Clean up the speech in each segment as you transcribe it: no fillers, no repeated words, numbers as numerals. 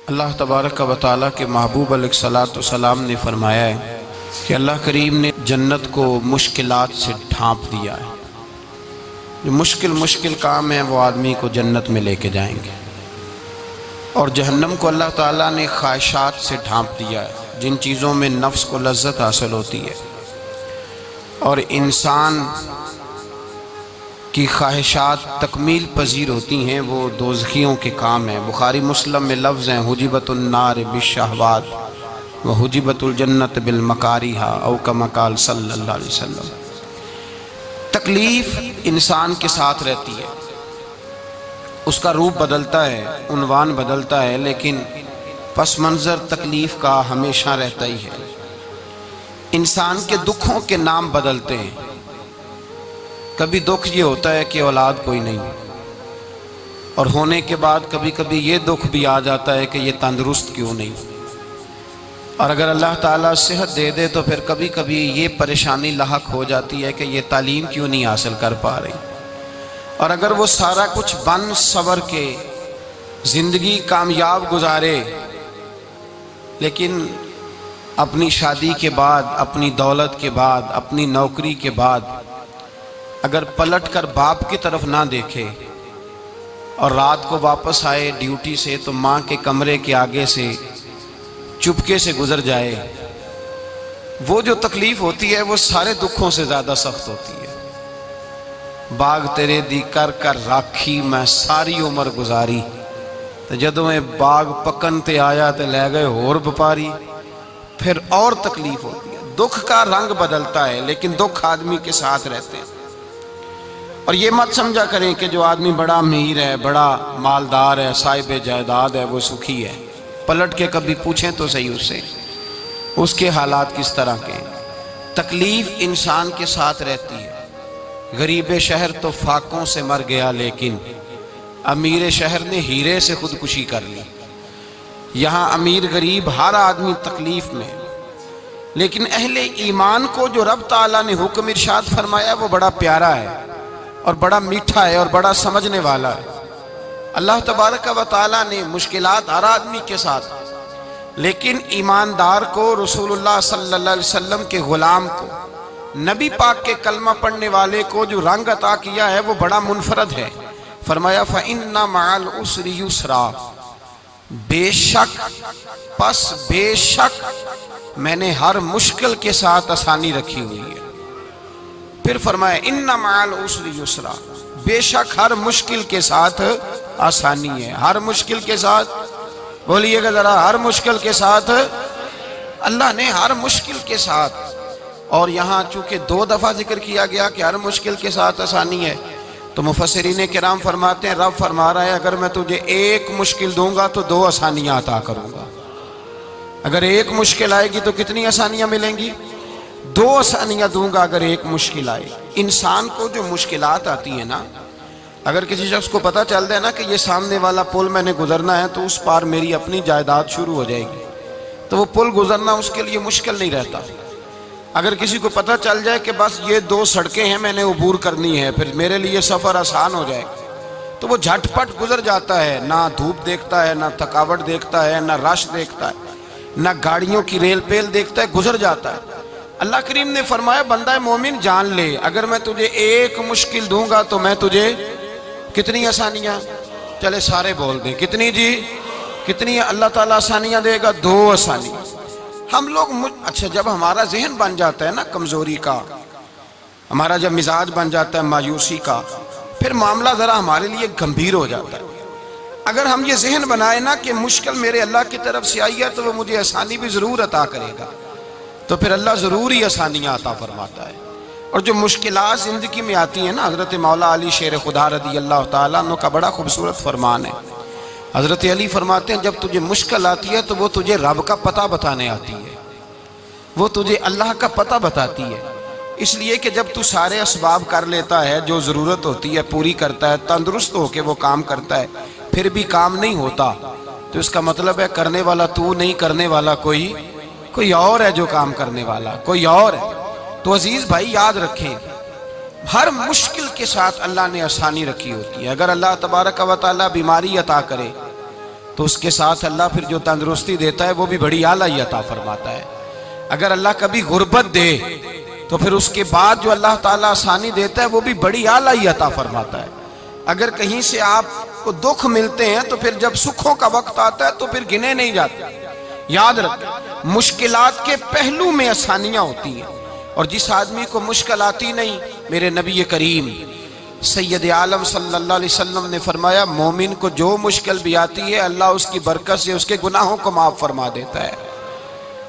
اللہ تبارک و تعالیٰ کے محبوب علیہ الصلوۃ والسلام نے فرمایا ہے کہ اللہ کریم نے جنت کو مشکلات سے ڈھانپ دیا ہے۔ جو مشکل کام ہیں وہ آدمی کو جنت میں لے کے جائیں گے، اور جہنم کو اللہ تعالیٰ نے خواہشات سے ڈھانپ دیا ہے، جن چیزوں میں نفس کو لذت حاصل ہوتی ہے، اور انسان کی خواہشات تکمیل پذیر ہوتی ہیں، وہ دوزخیوں کے کام ہیں۔ بخاری مسلم میں لفظ ہیں حجبت النار بالشہوات وحجبت الجنت بالمکاریہ، او کما قال صلی اللہ علیہ وسلم۔ تکلیف انسان کے ساتھ رہتی ہے، اس کا روپ بدلتا ہے، عنوان بدلتا ہے، لیکن پس منظر تکلیف کا ہمیشہ رہتا ہی ہے۔ انسان کے دکھوں کے نام بدلتے ہیں۔ کبھی دکھ یہ ہوتا ہے کہ اولاد کوئی نہیں، اور ہونے کے بعد کبھی کبھی یہ دکھ بھی آ جاتا ہے کہ یہ تندرست کیوں نہیں، اور اگر اللہ تعالیٰ صحت دے دے تو پھر کبھی کبھی یہ پریشانی لاحق ہو جاتی ہے کہ یہ تعلیم کیوں نہیں حاصل کر پا رہی، اور اگر وہ سارا کچھ بن سور کے زندگی کامیاب گزارے، لیکن اپنی شادی کے بعد، اپنی دولت کے بعد، اپنی نوکری کے بعد اگر پلٹ کر باپ کی طرف نہ دیکھے اور رات کو واپس آئے ڈیوٹی سے تو ماں کے کمرے کے آگے سے چپکے سے گزر جائے، وہ جو تکلیف ہوتی ہے وہ سارے دکھوں سے زیادہ سخت ہوتی ہے۔ باغ تیرے دی کر کر راکھی میں ساری عمر گزاری، تو جدوں میں باغ پکن تے آیا تے لے گئے ہور بپاری، پھر اور تکلیف ہوتی ہے۔ دکھ کا رنگ بدلتا ہے، لیکن دکھ آدمی کے ساتھ رہتے ہیں۔ اور یہ مت سمجھا کریں کہ جو آدمی بڑا امیر ہے، بڑا مالدار ہے، صاحب جائیداد ہے، وہ سکھی ہے۔ پلٹ کے کبھی پوچھیں تو صحیح اس سے، اس کے حالات کس طرح کے ہیں۔ تکلیف انسان کے ساتھ رہتی ہے۔ غریب شہر تو فاقوں سے مر گیا، لیکن امیر شہر نے ہیرے سے خودکشی کر لی۔ یہاں امیر غریب ہر آدمی تکلیف میں، لیکن اہل ایمان کو جو رب تعالیٰ نے حکم ارشاد فرمایا وہ بڑا پیارا ہے، اور بڑا میٹھا ہے، اور بڑا سمجھنے والا ہے۔ اللہ تبارک و تعالیٰ نے مشکلات ہر آدمی کے ساتھ، لیکن ایماندار کو، رسول اللہ صلی اللہ علیہ وسلم کے غلام کو، نبی پاک کے کلمہ پڑھنے والے کو جو رنگ عطا کیا ہے وہ بڑا منفرد ہے۔ فرمایا فَإِنَّ مَعَ الْعُسْرِ يُسْرًا، بے شک میں نے ہر مشکل کے ساتھ آسانی رکھی ہوئی ہے۔ پھر فرمایا اِنَّ مَعَ الْعُسْرِ يُسْرًا، بے شک ہر مشکل کے ساتھ آسانی ہے۔ ہر مشکل کے ساتھ، بولیے گا ذرا، ہر مشکل کے ساتھ، اللہ نے ہر مشکل کے ساتھ۔ اور یہاں چونکہ 2 دفعہ ذکر کیا گیا کہ ہر مشکل کے ساتھ آسانی ہے، تو مفسرین کرام فرماتے ہیں رب فرما رہا ہے اگر میں تجھے ایک مشکل دوں گا تو 2 آسانیاں عطا کروں گا۔ اگر ایک مشکل آئے گی تو کتنی آسانیاں ملیں گی؟ 2 آسانیاں دوں گا اگر ایک مشکل آئے۔ انسان کو جو مشکلات آتی ہیں نا، اگر کسی شخص کو پتہ چل جائے نا کہ یہ سامنے والا پل میں نے گزرنا ہے تو اس پار میری اپنی جائیداد شروع ہو جائے گی، تو وہ پل گزرنا اس کے لیے مشکل نہیں رہتا۔ اگر کسی کو پتہ چل جائے کہ بس یہ 2 سڑکیں ہیں میں نے عبور کرنی ہے، پھر میرے لیے سفر آسان ہو جائے گا، تو وہ جھٹ پٹ گزر جاتا ہے، نہ دھوپ دیکھتا ہے، نہ تھکاوٹ دیکھتا ہے، نہ رش دیکھتا ہے، نہ گاڑیوں کی ریل پیل دیکھتا ہے، گزر جاتا ہے۔ اللہ کریم نے فرمایا بندہ مومن جان لے اگر میں تجھے ایک مشکل دوں گا تو میں تجھے کتنی آسانیاں، چلے سارے بول دیں کتنی جی، کتنی اللہ تعالیٰ آسانیاں دے گا؟ 2 آسانیاں۔ ہم لوگ اچھا جب ہمارا ذہن بن جاتا ہے نا کمزوری کا، ہمارا جب مزاج بن جاتا ہے مایوسی کا، پھر معاملہ ذرا ہمارے لیے گمبھیر ہو جاتا ہے۔ اگر ہم یہ ذہن بنائے نا کہ مشکل میرے اللہ کی طرف سے آئی ہے تو وہ مجھے آسانی بھی ضرور عطا کرے گا، تو پھر اللہ ضرور ہی آسانیاں عطا فرماتا ہے۔ اور جو مشکلات زندگی میں آتی ہیں نا، حضرت مولا علی شیر خدا رضی اللہ تعالیٰ عنہ کا بڑا خوبصورت فرمان ہے۔ حضرت علی فرماتے ہیں جب تجھے مشکل آتی ہے تو وہ تجھے رب کا پتہ بتانے آتی ہے، وہ تجھے اللہ کا پتہ بتاتی ہے، اس لیے کہ جب تو سارے اسباب کر لیتا ہے، جو ضرورت ہوتی ہے پوری کرتا ہے، تندرست ہو کے وہ کام کرتا ہے، پھر بھی کام نہیں ہوتا، تو اس کا مطلب ہے کرنے والا تو نہیں، کرنے والا کوئی اور ہے جو کام کرنے والا، کوئی اور ہے۔ تو عزیز بھائی یاد رکھیں ہر مشکل کے ساتھ اللہ نے آسانی رکھی ہوتی ہے۔ اگر اللہ تبارک و تعالیٰ بیماری عطا کرے تو اس کے ساتھ اللہ پھر جو تندرستی دیتا ہے وہ بھی بڑی اعلیٰ عطا فرماتا ہے۔ اگر اللہ کبھی غربت دے تو پھر اس کے بعد جو اللہ تعالیٰ آسانی دیتا ہے وہ بھی بڑی اعلیٰ عطا فرماتا ہے۔ اگر کہیں سے آپ کو دکھ ملتے ہیں تو پھر جب سکھوں کا وقت آتا ہے تو پھر گنے نہیں جاتے۔ یاد رکھیں، مشکلات کے پہلو میں آسانیاں ہوتی ہیں، اور جس آدمی کو مشکل آتی نہیں، میرے نبی کریم سید عالم صلی اللہ علیہ وسلم نے فرمایا مومن کو جو مشکل بھی آتی ہے اللہ اس کی برکت سے اس کے گناہوں کو معاف فرما دیتا ہے،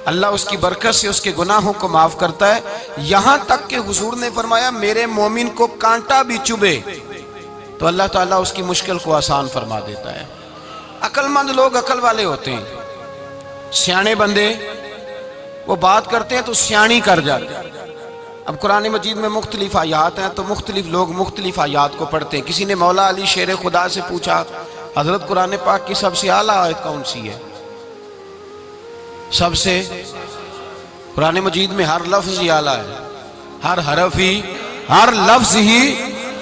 اللہ اس کی برکت سے اس کے گناہوں کو معاف کرتا ہے۔ یہاں تک کہ حضور نے فرمایا میرے مومن کو کانٹا بھی چبھے تو اللہ تعالیٰ اس کی مشکل کو آسان فرما دیتا ہے۔ عقل مند لوگ عقل والے ہوتے ہیں، سیانے بندے وہ بات کرتے ہیں تو سیانی کر جاتے ہیں۔ اب قرآن مجید میں مختلف آیات ہیں تو مختلف لوگ مختلف آیات کو پڑھتے ہیں۔ کسی نے مولا علی شیر خدا سے پوچھا حضرت قرآن پاک کی سب سے اعلیٰ آیت کون سی ہے؟ سب سے قرآن مجید میں ہر لفظ ہی اعلیٰ ہے، ہر حرف ہی، ہر لفظ ہی،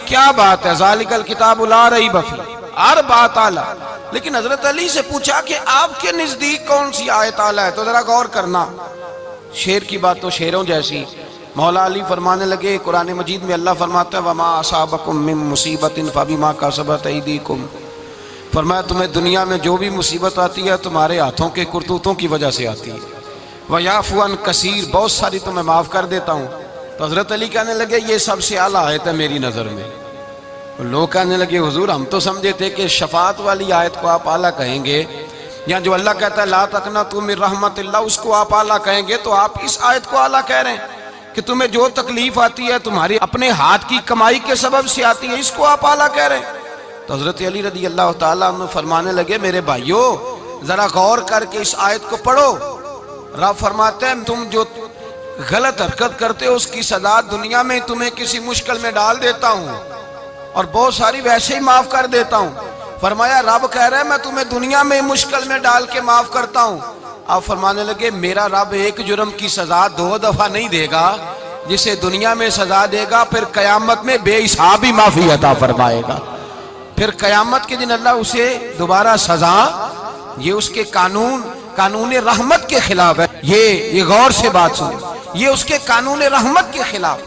کیا بات ہے، ذالک الکتاب لا ریب فیہ، ہر بات اعلیٰ۔ لیکن حضرت علی سے پوچھا کہ آپ کے نزدیک کون سی آیت اعلیٰ ہے، تو ذرا غور کرنا، شیر کی بات تو شیروں جیسی۔ مولا علی فرمانے لگے قرآن مجید میں اللہ فرماتا ہے وَمَا أَصَابَكُم مِّن مُّصِيبَةٍ فَبِمَا كَسَبَتْ أَيْدِيكُمْ، فرمایا تمہیں دنیا میں جو بھی مصیبت آتی ہے تمہارے ہاتھوں کے کرتوتوں کی وجہ سے آتی ہے، وَيَعْفُو عَن كَثِيرٍ، بہت ساری تو میں معاف کر دیتا ہوں۔ تو حضرت علی کہنے لگے یہ سب سے اعلیٰ آیت ہے میری نظر میں۔ لوگ کہنے لگے حضور ہم تو سمجھے تھے کہ شفاعت والی آیت کو آپ اعلیٰ کہیں گے، یا جو اللہ کہتا ہے لا تقنطوا من رحمت اللہ اس کو آپ اعلیٰ کہیں گے، تو آپ اس آیت کو اعلیٰ کہہ رہے ہیں کہ تمہیں جو تکلیف آتی ہے تمہاری اپنے ہاتھ کی کمائی کے سبب سے آتی ہے، اس کو آپ اعلیٰ کہہ رہے ہیں۔ تو حضرت علی رضی اللہ تعالیٰ عنہ فرمانے لگے میرے بھائیو ذرا غور کر کے اس آیت کو پڑھو۔ رب فرماتے ہیں تم جو غلط حرکت کرتے ہو اس کی سزا دنیا میں تمہیں کسی مشکل میں ڈال دیتا ہوں اور بہت ساری ویسے ہی معاف کر دیتا ہوں۔ فرمایا رب کہہ رہا ہے میں تمہیں دنیا میں مشکل میں ڈال کے معاف کرتا ہوں۔ آپ فرمانے لگے میرا رب ایک جرم کی سزا 2 دفعہ نہیں دے گا، جسے دنیا میں سزا دے گا پھر قیامت میں بے حساب ہی معافی عطا فرمائے گا۔ پھر قیامت کے دن اللہ اسے دوبارہ سزا، یہ اس کے قانون رحمت کے خلاف ہے، یہ غور سے بات سن، یہ اس کے قانون رحمت کے خلاف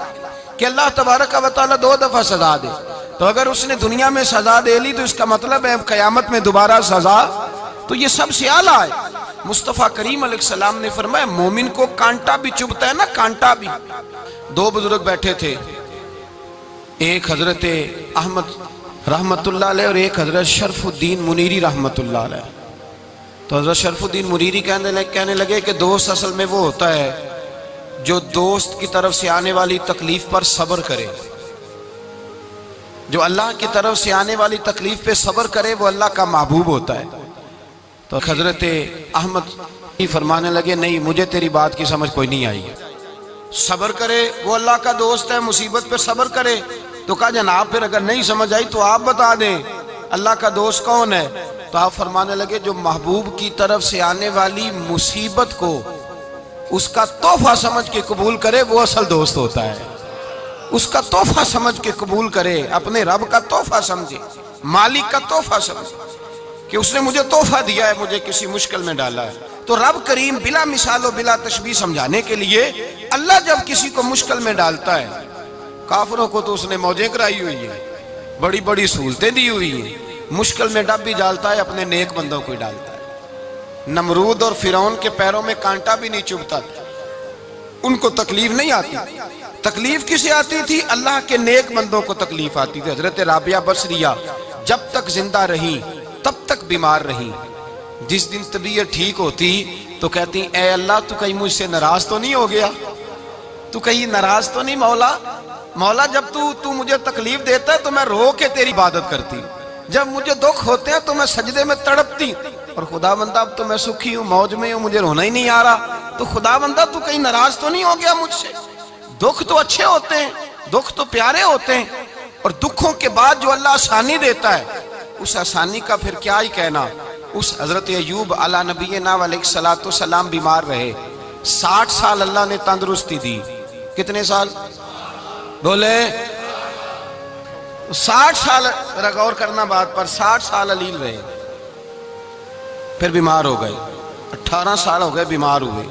کہ اللہ تبارک و تعالیٰ 2 دفعہ سزا دے۔ تو اگر اس نے دنیا میں سزا دے لی تو اس کا مطلب ہے قیامت میں دوبارہ سزا، تو یہ سب سے اعلیٰ ہے۔ مصطفیٰ کریم علیہ السلام نے فرمایا مومن کو کانٹا بھی چبھتا ہے نا، کانٹا بھی۔ 2 بزرگ بیٹھے تھے، ایک حضرت احمد رحمت اللہ علیہ اور ایک حضرت شرف الدین منیری رحمت اللہ علیہ۔ تو حضرت شرف الدین منیری کہنے لگے کہ دوست اصل میں وہ ہوتا ہے جو دوست کی طرف سے آنے والی تکلیف پر صبر کرے، جو اللہ کی طرف سے آنے والی تکلیف پہ صبر کرے وہ اللہ کا محبوب ہوتا ہے۔ تو حضرت احمد فرمانے لگے نہیں مجھے تیری بات کی سمجھ کوئی نہیں آئی، صبر کرے وہ اللہ کا دوست ہے، مصیبت پہ صبر کرے۔ تو کہا جناب پھر اگر نہیں سمجھ آئی تو آپ بتا دیں اللہ کا دوست کون ہے؟ تو آپ فرمانے لگے جو محبوب کی طرف سے آنے والی مصیبت کو اس کا تحفہ سمجھ کے قبول کرے وہ اصل دوست ہوتا ہے۔ اس کا تحفہ سمجھ کے قبول کرے، اپنے رب کا تحفہ سمجھے، مالک کا تحفہ سمجھے کہ اس نے مجھے تحفہ دیا ہے، مجھے کسی مشکل میں ڈالا ہے۔ تو رب کریم بلا مثال و بلا تشبیہ سمجھانے کے لیے اللہ جب کسی کو مشکل میں ڈالتا ہے، کافروں کو تو اس نے موجیں کرائی ہوئی ہے، بڑی بڑی سہولتیں دی ہوئی ہیں، مشکل میں ڈب بھی ڈالتا ہے اپنے نیک بندوں کو ہی ڈالتا ہے۔ نمرود اور فرعون کے پیروں میں کانٹا بھی نہیں چبھتا تھا، ان کو تکلیف نہیں آتی۔ تکلیف کسے آتی تھی؟ اللہ کے نیک بندوں کو تکلیف آتی تھی۔ حضرت رابعہ بصریہ جب تک زندہ رہی تب تک بیمار رہی، جس دن طبیعت ٹھیک ہوتی تو کہتی اے اللہ تو کہیں مجھ سے ناراض تو نہیں ہو گیا، تو کہیں ناراض تو نہیں مولا جب تو مجھے تکلیف دیتا ہے تو میں رو کے تیری عبادت کرتی ہوں، جب مجھے دکھ ہوتے ہیں تو میں سجدے میں تڑپتی ہوں، اور خدا بندہ اب تو میں سکھی ہوں، موج میں ہوں، مجھے رونا ہی نہیں آ رہا، تو خدا بندہ تو کہیں ناراض تو نہیں ہو گیا مجھ سے؟ دکھ تو اچھے ہوتے ہیں، دکھ تو پیارے ہوتے ہیں، اور دکھوں کے بعد جو اللہ آسانی دیتا ہے اس آسانی کا پھر کیا ہی کہنا۔ اس حضرت ایوب علی نبینا علیہ الصلوۃ والسلام بیمار رہے، 60 سال اللہ نے تندرستی دی۔ کتنے سال بولے؟ 60 سال، غور کرنا بات پر، 60 سال علیل رہے۔ پھر بیمار ہو گئے، 18 سال ہو گئے بیمار ہوئے۔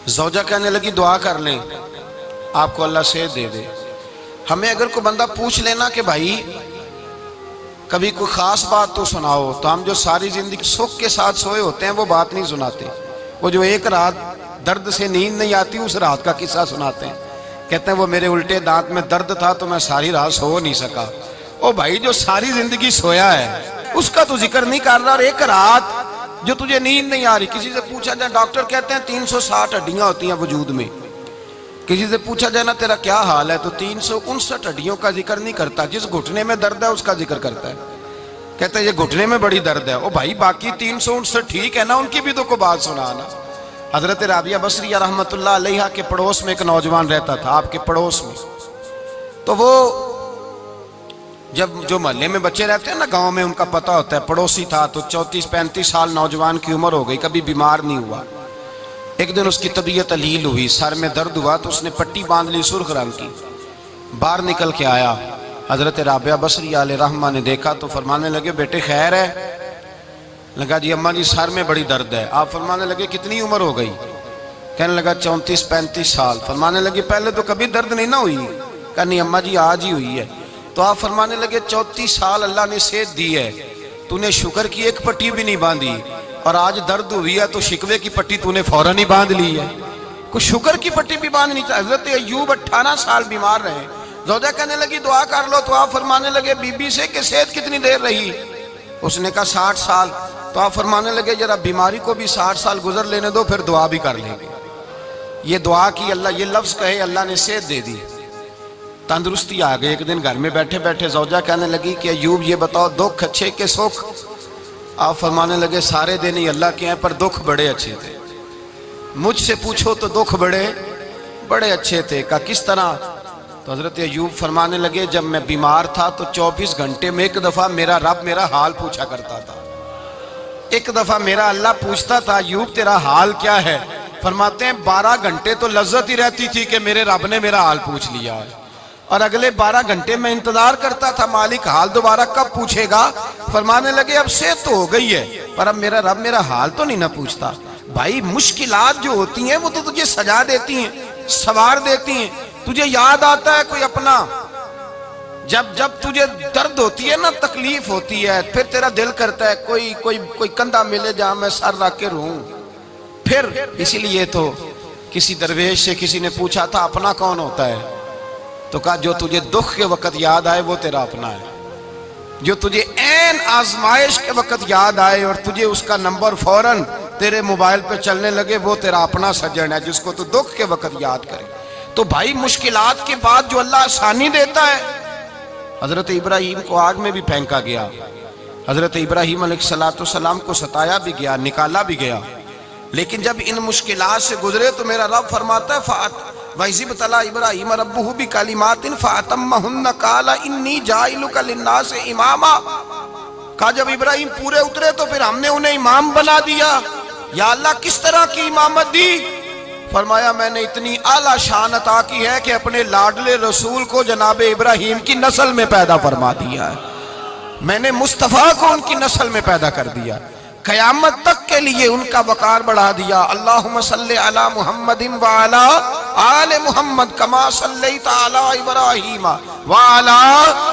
زوجہ کہنے لگی دعا کر لیں آپ کو اللہ صحت دے دے۔ ہمیں اگر کوئی بندہ پوچھ لینا کہ بھائی کبھی کوئی خاص بات تو سناؤ، تو ہم جو ساری زندگی سکھ کے ساتھ سوئے ہوتے ہیں وہ بات نہیں سناتے، وہ جو ایک رات درد سے نیند نہیں آتی اس رات کا قصہ سناتے ہیں، کہتے ہیں وہ میرے الٹے دانت میں درد تھا تو میں ساری رات سو نہیں سکا۔ او بھائی جو ساری زندگی سویا ہے اس کا تو ذکر نہیں کر رہا، اور ایک رات جو تجھے نیند نہیں آ رہی، کسی سے پوچھا جائے، ڈاکٹر کہتے ہیں 360 ہڈیاں ہوتی ہیں وجود میں، کسی سے پوچھا جائے نا تیرا کیا حال ہے تو 359 ہڈیوں کا ذکر نہیں کرتا، جس گھٹنے میں درد ہے اس کا ذکر کرتا ہے، کہتا ہے یہ گھٹنے میں بڑی درد ہے۔ او بھائی باقی 359 ٹھیک ہے نا، ان کی بھی تو کوئی بات سنانا۔ حضرت رابعہ بصریہ رحمۃ اللہ علیہ کے پڑوس میں ایک نوجوان رہتا تھا، آپ کے پڑوس میں، تو وہ جب جو محلے میں بچے رہتے ہیں نا گاؤں میں، ان کا پتہ ہوتا ہے، پڑوسی تھا تو 34-35 سال نوجوان کی عمر ہو گئی، کبھی بیمار نہیں ہوا۔ ایک دن اس کی طبیعت علیل ہوئی، سر میں درد ہوا تو اس نے پٹی باندھ لی سرخ رنگ کی، باہر نکل کے آیا، حضرت رابعہ بصریہ علیہ رحمہ نے دیکھا تو فرمانے لگے بیٹے خیر ہے؟ لگا جی اماں جی سر میں بڑی درد ہے۔ آپ فرمانے لگے کتنی عمر ہو گئی؟ کہنے لگا 34-35 سال۔ فرمانے لگے پہلے تو کبھی درد نہیں نہ ہوئی؟ کہا نہیں اماں جی آج ہی ہوئی ہے۔ تو آپ فرمانے لگے 34 سال اللہ نے صحت دی ہے، تو نے شکر کی ایک پٹی بھی نہیں باندھی، اور آج درد ہوئی ہے تو شکوے کی پٹی تو نے فوراً ہی باندھ لی ہے، کوئی شکر کی پٹی بھی باندھنی چاہیے۔ حضرت ایوب 18 سال بیمار رہے، زوجہ کہنے لگی دعا کر لو، تو آپ فرمانے لگے بی بی سے کہ صحت کتنی دیر رہی؟ اس نے کہا 60 سال۔ تو آپ فرمانے لگے ذرا بیماری کو بھی 60 سال گزر لینے دو پھر دعا بھی کر لیں گے۔ یہ دعا کی، اللہ یہ لفظ کہے اللہ نے صحت دے دی، تندرستی آ گئی۔ ایک دن گھر میں بیٹھے بیٹھے زوجہ کہنے لگی کہ ایوب یہ بتاؤ دکھ اچھے کہ سکھ؟ آپ فرمانے لگے سارے دن ہی اللہ کے ہیں پر دکھ بڑے اچھے تھے، مجھ سے پوچھو تو دکھ بڑے اچھے تھے۔ کہا کس طرح؟ تو حضرت ایوب فرمانے لگے جب میں بیمار تھا تو 24 گھنٹے میں ایک دفعہ میرا رب میرا حال پوچھا کرتا تھا، ایک دفعہ میرا اللہ پوچھتا تھا ایوب تیرا حال کیا ہے؟ فرماتے ہیں 12 گھنٹے تو لذت ہی رہتی تھی کہ میرے رب نے میرا حال پوچھ لیا ہے، اور اگلے 12 گھنٹے میں انتظار کرتا تھا مالک حال دوبارہ کب پوچھے گا۔ فرمانے لگے اب صحت تو ہو گئی ہے پر اب میرا رب میرا حال تو نہیں نہ پوچھتا۔ بھائی مشکلات جو ہوتی ہیں وہ تو تجھے سجا دیتی ہیں، سوار دیتی ہیں، تجھے یاد آتا ہے کوئی اپنا، جب تجھے درد ہوتی ہے نا، تکلیف ہوتی ہے، پھر تیرا دل کرتا ہے کوئی کندھا ملے جہاں میں سر رکھ کے رہوں۔ پھر اسی لیے تو کسی درویش سے کسی نے پوچھا تھا اپنا کون ہوتا ہے؟ تو کہا جو تجھے دکھ کے وقت یاد آئے وہ تیرا اپنا ہے، جو تجھے عین آزمائش کے وقت یاد آئے اور تجھے اس کا نمبر فوراً تیرے موبائل پہ چلنے لگے وہ تیرا اپنا سجن ہے، جس کو تو دکھ کے وقت یاد کرے۔ تو بھائی مشکلات کے بعد جو اللہ آسانی دیتا ہے، حضرت ابراہیم کو آگ میں بھی پھینکا گیا، حضرت ابراہیم علیہ السلام کو ستایا بھی گیا، نکالا بھی گیا، لیکن جب ان مشکلات سے گزرے تو میرا رب فرماتا ہے وَإِذِ ابْتَلَىٰ إِبْرَاهِيمَ رَبُّهُ بِكَلِمَاتٍ فَأَتَمَّهُنَّ قَالَ إِنِّي جَاعِلُكَ لِلنَّاسِ إِمَامًا۔ کہا جب ابراہیم پورے اترے تو پھر ہم نے انہیں امام بنا دیا۔ یا اللہ کس طرح کی امامت دی؟ فرمایا میں نے اتنی اعلیٰ شان عطا کی ہے کہ اپنے لاڈلے رسول کو جناب ابراہیم کی نسل میں پیدا فرما دیا ہے، میں نے مصطفیٰ کو ان کی نسل میں پیدا کر دیا، قیامت تک کے لیے ان کا وقار بڑھا دیا۔ اللہم صلی علی محمد وعلی آل محمد کما صلیت علی ابراہیم وعلی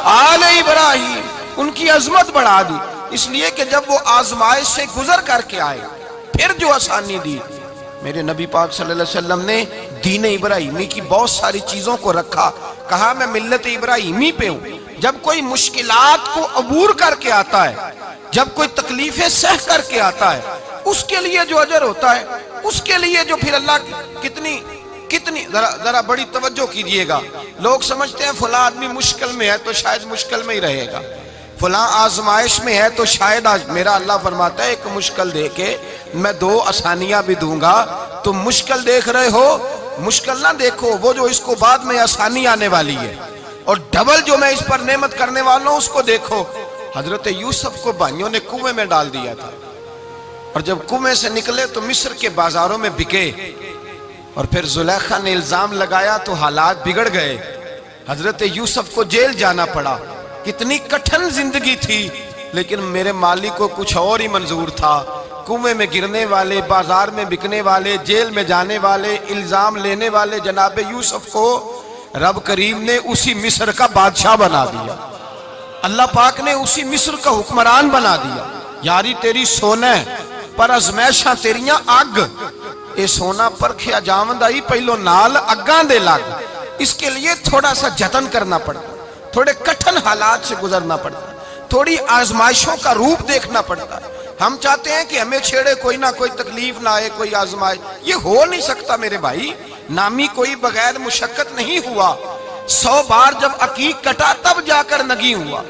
آل ابراہیم، ان کی عظمت بڑھا دی، اس لیے کہ جب وہ آزمائش سے گزر کر کے آئے پھر جو آسانی دی۔ میرے نبی پاک صلی اللہ علیہ وسلم نے دین ابراہیمی کی بہت ساری چیزوں کو رکھا، کہا میں ملت ابراہیمی پہ ہوں۔ جب کوئی مشکلات کو عبور کر کے آتا ہے، جب کوئی تکلیفیں سہ کر کے آتا ہے، اس کے لیے جو اجر ہوتا ہے، اس کے لیے جو پھر اللہ کتنی ذرا بڑی توجہ کیجئے گا۔ لوگ سمجھتے ہیں فلاں آدمی مشکل میں ہے تو شاید مشکل میں ہی رہے گا، فلاں آزمائش میں ہے تو شاید میرا اللہ فرماتا ہے ایک مشکل دے کے میں 2 آسانیاں بھی دوں گا۔ تم مشکل دیکھ رہے ہو، مشکل نہ دیکھو، وہ جو اس کو بعد میں آسانی آنے والی ہے، اور ڈبل جو میں اس پر نعمت کرنے والا ہوں اس کو دیکھو۔ حضرت یوسف کو بھائیوں نے کنویں میں ڈال دیا تھا، اور جب کنویں سے نکلے تو مصر کے بازاروں میں بکے، اور پھر زلیخا نے الزام لگایا تو حالات بگڑ گئے، حضرت یوسف کو جیل جانا پڑا۔ کتنی کٹھن زندگی تھی، لیکن میرے مالک کو کچھ اور ہی منظور تھا۔ کنویں میں گرنے والے، بازار میں بکنے والے، جیل میں جانے والے، الزام لینے والے جناب یوسف کو رب کریم نے اسی مصر کا بادشاہ بنا دیا۔ اللہ پاک نے اسی مصر کا حکمران بنا دیا۔ یاری تیری سونا پر ازمیشاں تیریاں اگ، اے سونا پرکھیا جاوندائی پہلو نال اگاں دے لگ۔ اس کے لیے تھوڑا سا جتن کرنا پڑتا، تھوڑے کٹھن حالات سے گزرنا پڑتا، تھوڑی آزمائشوں کا روپ دیکھنا پڑتا۔ ہم چاہتے ہیں کہ ہمیں چھیڑے کوئی نہ کوئی تکلیف نہ آئے، کوئی آزمائش، یہ ہو نہیں سکتا میرے بھائی۔ نامی کوئی بغیر مشقت نہیں ہوا، 100 بار جب عقیق کٹا تب جا کر نگی ہوا۔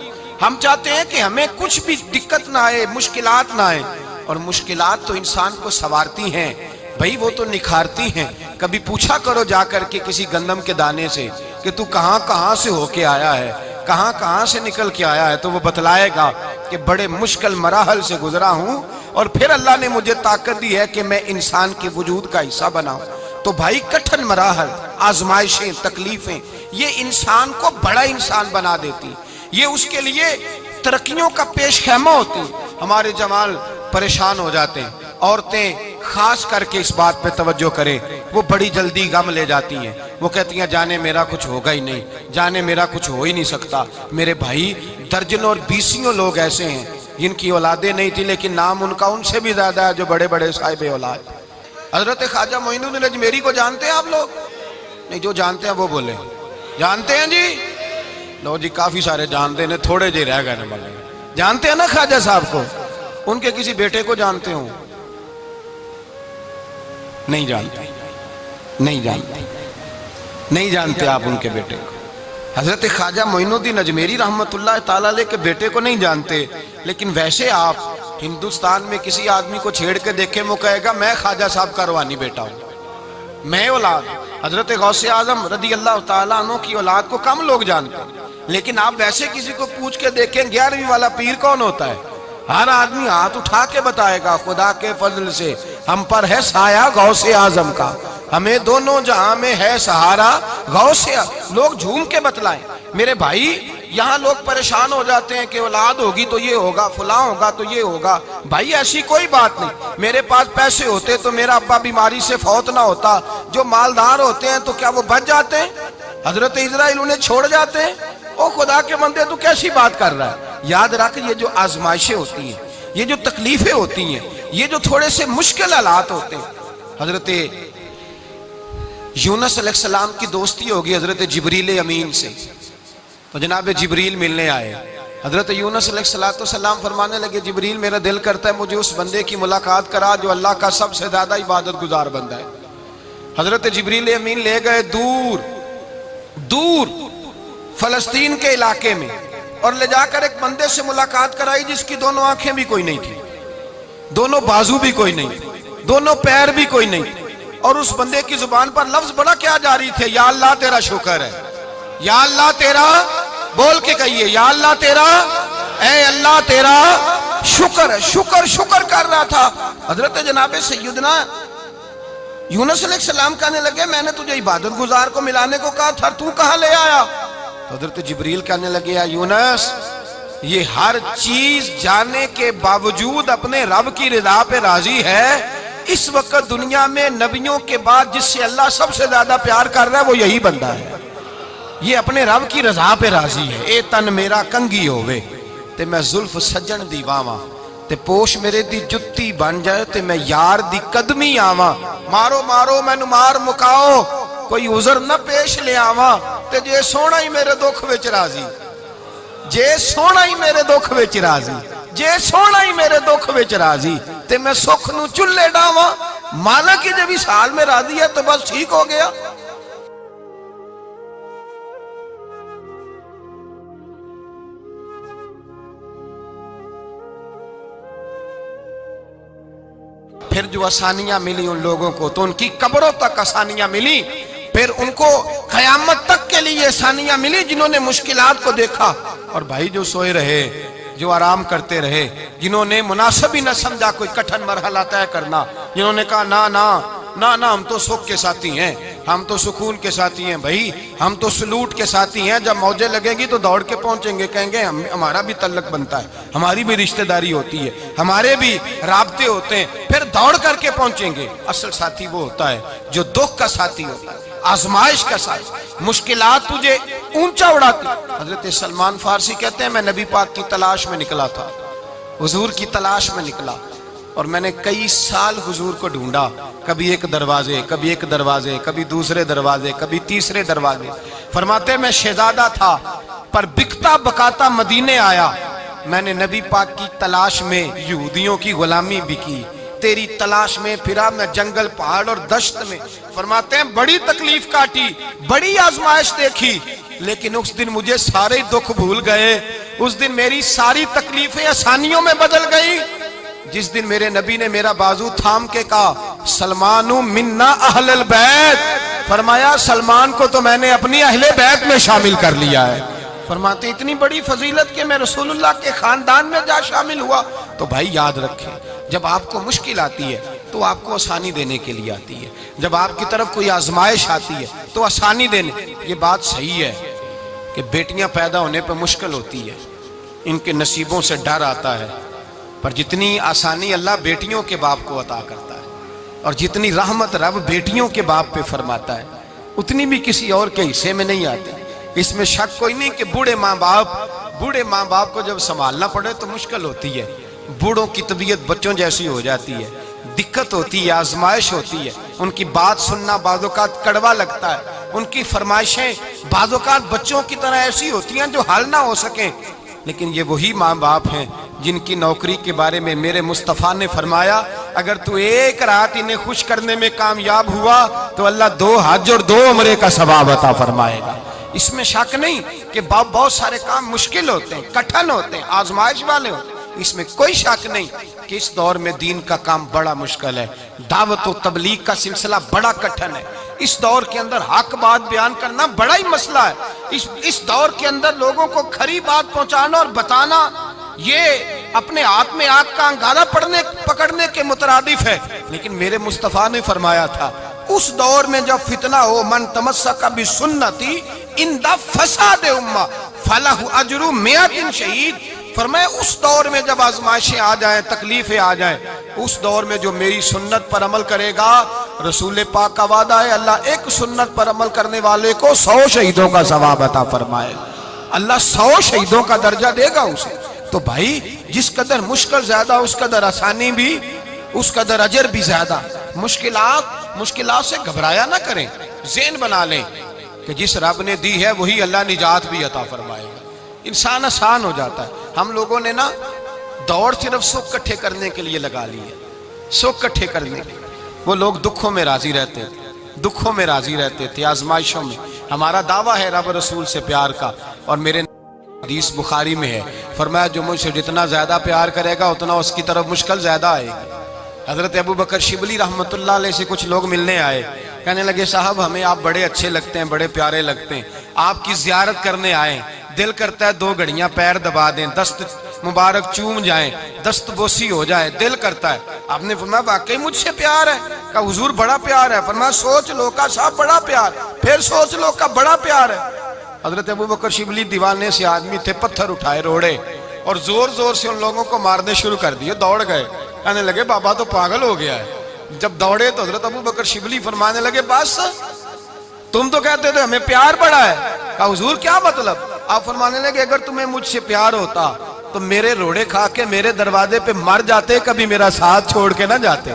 ہم چاہتے ہیں کہ ہمیں کچھ بھی دقت نہ آئے، مشکلات نہ آئے، اور مشکلات تو انسان کو سنوارتی ہیں بھائی، وہ تو نکھارتی ہیں۔ کبھی پوچھا کرو جا کر کے کسی گندم کے دانے سے کہ تو کہاں کہاں سے ہو کے آیا ہے، کہاں کہاں سے نکل کے آیا ہے، تو وہ بتلائے گا کہ بڑے مشکل مراحل سے گزرا ہوں، اور پھر اللہ نے مجھے طاقت دی ہے کہ میں انسان کے وجود کا حصہ بناؤں۔ تو بھائی کٹھن مراحل، آزمائشیں، تکلیفیں، یہ انسان کو بڑا انسان بنا دیتی، یہ اس کے لیے ترقیوں کا پیش خیمہ ہوتی۔ ہمارے جوان پریشان ہو جاتے ہیں، عورتیں خاص کر کے اس بات پہ توجہ کریں، وہ بڑی جلدی غم لے جاتی ہیں، وہ کہتی ہیں جانے میرا کچھ ہوگا ہی نہیں، جانے میرا کچھ ہو ہی نہیں سکتا۔ میرے بھائی درجنوں اور بیسیوں لوگ ایسے ہیں جن کی اولادیں نہیں تھی، لیکن نام ان کا ان سے بھی زیادہ ہے جو بڑے بڑے صاحب اولاد۔ حضرت خواجہ معین الدین اجمیری کو جانتے ہیں آپ لوگ؟ نہیں، جو جانتے ہیں وہ بولیں، جانتے ہیں جی؟ لو جی، کافی سارے جانتے ہیں، تھوڑے جی رہ گئے نا۔ جانتے ہیں نا خواجہ صاحب کو؟ ان کے کسی بیٹے کو جانتے ہوں؟ نہیں جانتے، نہیں جانتے، نہیں جانتے آپ ان کے بیٹے کو۔ حضرت خواجہ معین الدین اجمیری رحمت اللہ تعالیٰ علیہ کے بیٹے کو نہیں جانتے، لیکن ویسے آپ ہندوستان میں کسی آدمی کو چھیڑ کے دیکھیں، وہ کہے گا میں خواجہ صاحب کا روحانی بیٹا ہوں، میں اولاد۔ حضرت غوث اعظم رضی اللہ تعالیٰ عنہ کی اولاد کو کم لوگ جانتے ہیں، لیکن آپ ویسے کسی کو پوچھ کے دیکھیں 11ویں والا پیر کون ہوتا ہے، ہر آدمی ہاتھ اٹھا کے بتائے گا خدا کے فضل سے ہم پر ہے سایہ غوث اعظم کا، ہمیں دونوں جہاں میں ہے سہارا غوث اعظم۔ لوگ جھوم کے بتلائیں۔ میرے بھائی یہاں لوگ پریشان ہو جاتے ہیں کہ اولاد ہوگی تو یہ ہوگا، فلاں ہوگا تو یہ ہوگا۔ بھائی ایسی کوئی بات نہیں، میرے پاس پیسے ہوتے تو میرا ابا بیماری سے فوت نہ ہوتا۔ جو مالدار ہوتے ہیں تو کیا وہ بچ جاتے ہیں؟ حضرت اسرائیل انہیں چھوڑ جاتے ہیں؟ او خدا کے بندے تو کیسی بات کر رہا ہے؟ یاد رکھ، یہ جو آزمائشیں ہوتی ہیں، یہ جو تکلیفیں ہوتی ہیں، یہ جو تھوڑے سے مشکل حالات ہوتے ہیں۔ حضرت یونس علیہ السلام کی دوستی ہوگی حضرت جبریل امین سے، تو جناب جبریل ملنے آئے۔ حضرت یونس علیہ السلام فرمانے لگے جبریل میرا دل کرتا ہے مجھے اس بندے کی ملاقات کرا جو اللہ کا سب سے زیادہ عبادت گزار بندہ ہے۔ حضرت جبریل امین لے گئے دور دور فلسطین کے علاقے میں، اور لے جا کر ایک بندے سے ملاقات کرائی جس کی دونوں آنکھیں بھی کوئی نہیں تھی، دونوں بازو بھی کوئی نہیں، دونوں پیر بھی کوئی نہیں، اور اس بندے کی زبان پر لفظ بڑا کیا جاری تھے، یا اللہ تیرا شکر ہے، یا اللہ تیرا، بول کے کہیے یا اللہ تیرا، اے اللہ تیرا شکر ہے۔ شکر شکر کر رہا تھا۔ حضرت جناب سیدنا یونس علیہ السلام کہنے لگے میں نے تجھے عبادت گزار کو ملانے کو کہا تھا، تو کہاں لے آیا؟ تو حضرت جبریل کہنے لگے یا یونس، یہ ہر چیز جانے کے باوجود اپنے رب کی رضا پہ راضی ہے۔ اس وقت دنیا میں نبیوں کے بعد جس سے اللہ سب سے زیادہ پیار کر رہا ہے وہ یہی بندہ ہے، یہ اپنے رب کی رضا پہ راضی ہے۔ اے تن میرا کنگی ہووے تے میں زلف سجن دی واواں، تے پوش میرے دی جتی بن جائے تے میں یار دی قدمی آواں، مارو مارو مینو مار مکاؤ کوئی عذر نہ پیش لے آواں، تے جے سونا ہی میرے دکھ وچ راضی، جے سونا ہی میرے دکھ وچ راضی، جے سونا ہی میرے دکھ وچ راضی تے میں سکھ نو چلے ڈاواں، مانا کہ جب اس حال میں راضی ہے تو بس ٹھیک ہو گیا۔ پھر جو آسانیاں ملی ان لوگوں کو تو ان کی قبروں تک آسانیاں ملی، پھر ان کو قیامت تک کے لیے آسانیاں ملی جنہوں نے مشکلات کو دیکھا۔ اور بھائی جو سوئے رہے، جو آرام کرتے رہے، جنہوں نے مناسب ہی نہ سمجھا کوئی کٹھن مرحلہ طے کرنا، جنہوں نے کہا نا نا نا نا ہم تو سکھ کے ساتھی ہیں، ہم تو سکون کے ساتھی ہیں بھائی، ہم تو سلوٹ کے ساتھی ہیں، جب موجیں لگے گی تو دوڑ کے پہنچیں گے، کہیں گے ہمارا بھی تعلق بنتا ہے، ہماری بھی رشتہ داری ہوتی ہے، ہمارے بھی رابطے ہوتے ہیں، پھر دوڑ کر کے پہنچیں گے۔ اصل ساتھی وہ ہوتا ہے جو دکھ کا ساتھی ہوتا ہے، آزمائش کا ساتھ، مشکلات تجھے اونچا اڑاتی۔ حضرت سلمان فارسی کہتے ہیں میں نبی پاک کی تلاش میں نکلا تھا، حضور کی تلاش میں نکلا، اور میں نے کئی سال حضور کو ڈھونڈا، کبھی ایک دروازے، کبھی ایک دروازے، کبھی دوسرے دروازے، کبھی تیسرے دروازے۔ فرماتے ہیں میں شہزادہ تھا پر بکتا بکاتا مدینے آیا، میں نے نبی پاک کی تلاش میں یہودیوں کی غلامی بھی کی، تیری تلاش میں پھرا میں جنگل پہاڑ اور دشت میں۔ فرماتے ہیں بڑی تکلیف کاٹی، بڑی آزمائش دیکھی، لیکن اس دن مجھے سارے دکھ بھول گئے، اس دن میری ساری تکلیفیں آسانیوں میں بدل گئی، جس دن میرے نبی نے میرا بازو تھام کے کہا سلمانو منا اہل البیت، فرمایا سلمان کو تو میں نے اپنی اہل بیت میں شامل کر لیا ہے۔ فرماتے اتنی بڑی فضیلت کہ میں رسول اللہ کے خاندان میں جا شامل ہوا۔ تو بھائی یاد رکھیں، جب آپ کو مشکل آتی ہے تو آپ کو آسانی دینے کے لیے آتی ہے، جب آپ کی طرف کوئی آزمائش آتی ہے تو آسانی دینے۔ یہ بات صحیح ہے کہ بیٹیاں پیدا ہونے پہ مشکل ہوتی ہے، ان کے نصیبوں سے ڈر آتا ہے، پر جتنی آسانی اللہ بیٹیوں کے باپ کو عطا کرتا ہے اور جتنی رحمت رب بیٹیوں کے باپ پہ فرماتا ہے اتنی بھی کسی اور کے حصے میں نہیں آتی۔ اس میں شک کوئی نہیں کہ بوڑھے ماں باپ کو جب سنبھالنا پڑے تو مشکل ہوتی ہے، بوڑھوں کی طبیعت بچوں جیسی ہو جاتی ہے، دقت ہوتی ہے، آزمائش ہوتی ہے، ان کی بات سننا بعض اوقات کڑوا لگتا ہے، ان کی فرمائشیں بعض اوقات بچوں کی طرح ایسی ہوتی ہیں جو حل نہ ہو سکیں، لیکن یہ وہی ماں باپ ہیں جن کی نوکری کے بارے میں میرے مصطفیٰ نے فرمایا اگر تو ایک رات انہیں خوش کرنے میں کامیاب ہوا تو اللہ 2 حج اور 2 عمرے کا ثواب عطا فرمائے گا۔ اس میں شک نہیں کہ بہت سارے کام مشکل ہوتے ہیں، کٹھن ہوتے ہیں، آزمائش والے ہوتے ہیں، اس میں کوئی شک نہیں کہ اس دور میں دین کا کام بڑا مشکل ہے، دعوت و تبلیغ کا سلسلہ بڑا کٹھن ہے، اس دور کے اندر حق بات بیان کرنا بڑا ہی مسئلہ ہے، اس دور کے اندر لوگوں کو کھری بات پہنچانا اور بتانا یہ اپنے ہاتھ میں آگ کا انگارہ پکڑنے کے مترادف ہے۔ لیکن میرے مصطفیٰ نے فرمایا تھا اس دور میں جب فتنہ ہو من تمسک بسنتی اندہ فساد امہ فلہ اجر 100 شہید، فرمایا اس دور میں جب آزمائشیں آ جائیں، تکلیفیں آ جائیں، اس دور میں جو میری سنت پر عمل کرے گا، رسول پاک کا وعدہ ہے اللہ ایک سنت پر عمل کرنے والے کو 100 شہیدوں کا ثواب عطا فرمائے، اللہ 100 شہیدوں کا درجہ دے گا اسے۔ تو بھائی جس قدر مشکل زیادہ اس قدر آسانی بھی، اس قدر اجر بھی زیادہ۔ مشکلات سے گھبرایا نہ کریں، ذہن بنا لیں کہ جس رب نے دی ہے وہی اللہ نجات بھی عطا فرمائے گا، انسان آسان ہو جاتا ہے۔ ہم لوگوں نے نا دوڑ صرف سکھ کٹھے کرنے کے لیے لگا لی ہے، سکھ کٹھے کرنے کے لیے۔ وہ لوگ دکھوں میں راضی رہتے تھے، آزمائشوں میں۔ ہمارا دعویٰ ہے رب رسول سے پیار کا، اور میرے حدیث بخاری میں ہے فرمایا جو مجھ سے جتنا زیادہ پیار کرے گا اتنا اس کی طرف مشکل زیادہ آئے گی۔ حضرت ابو بکر شبلی رحمت اللہ علیہ سے کچھ لوگ ملنے آئے، کہنے لگے صاحب ہمیں آپ بڑے اچھے لگتے ہیں، بڑے پیارے لگتے ہیں، آپ کی زیارت کرنے آئے، دل کرتا ہے 2 گھڑیاں پیر دبا دیں، دست مبارک چوم جائیں، دست بوسی ہو جائے، دل کرتا ہے۔ آپ نے فرمایا واقعی مجھ سے پیار ہے؟ کہا حضور بڑا پیار ہے۔ فرمایا سوچ لو کا صاحب بڑا پیار، پھر سوچ لو کا بڑا پیار ہے۔ حضرت ابو بکر شبلی دیوانے سے آدمی تھے، پتھر اٹھائے روڑے اور زور زور سے ان لوگوں کو مارنے شروع کر دیے، دوڑ گئے، کہنے لگے بابا تو پاگل ہو گیا ہے۔ جب دوڑے تو حضرت ابو بکر شبلی فرمانے لگے بس تم تو کہتے تھے ہمیں پیار بڑا ہے۔ کہا حضور کیا مطلب؟ آپ فرمانے لگے اگر تمہیں مجھ سے پیار ہوتا تو میرے روڑے کھا کے میرے دروازے پہ مر جاتے، کبھی میرا ساتھ چھوڑ کے نہ جاتے۔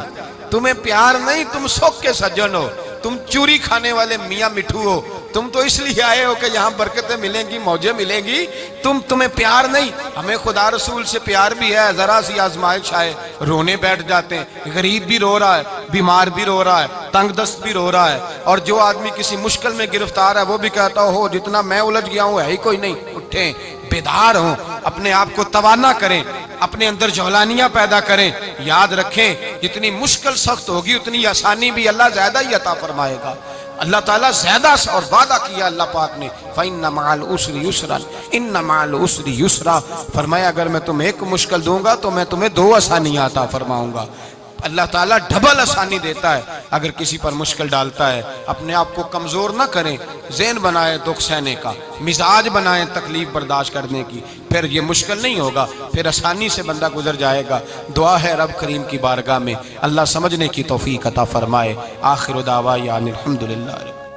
تمہیں پیار نہیں، تم سکھ کے سجن ہو، تم چوری کھانے والے میاں مٹھو ہو، تم تو اس لیے آئے ہو کہ یہاں برکتیں ملیں گی، موجیں ملیں گی، تمہیں پیار نہیں۔ ہمیں خدا رسول سے پیار بھی ہے، ذرا سی آزمائش آئے رونے بیٹھ جاتے ہیں، غریب بھی رو رہا ہے، بیمار بھی رو رہا ہے، تنگ دست بھی رو رہا ہے، اور جو آدمی کسی مشکل میں گرفتار ہے وہ بھی کہتا ہو جتنا میں الجھ گیا ہوں ہے ہی کوئی نہیں۔ اٹھیں، بیدار ہوں، اپنے آپ کو توانا کریں، اپنے اندر جولانیاں پیدا کریں، یاد رکھیں جتنی مشکل سخت ہوگی اتنی آسانی بھی اللہ زیادہ ہی عطا فرمائے گا۔ اللہ تعالیٰ زیادہ اور وعدہ کیا اللہ پاک نے فَإِنَّ مَعَ الْعُسْرِ يُسْرًا إِنَّ مَعَ الْعُسْرِ يُسْرًا، فرمایا اگر میں تمہیں ایک مشکل دوں گا تو میں تمہیں 2 آسانیاں عطا فرماؤں گا۔ اللہ تعالیٰ ڈبل آسانی دیتا ہے اگر کسی پر مشکل ڈالتا ہے۔ اپنے آپ کو کمزور نہ کریں، ذہن بنائیں دکھ سہنے کا، مزاج بنائیں تکلیف برداشت کرنے کی، پھر یہ مشکل نہیں ہوگا، پھر آسانی سے بندہ گزر جائے گا۔ دعا ہے رب کریم کی بارگاہ میں اللہ سمجھنے کی توفیق عطا فرمائے۔ آخر دعوانا الحمدللہ۔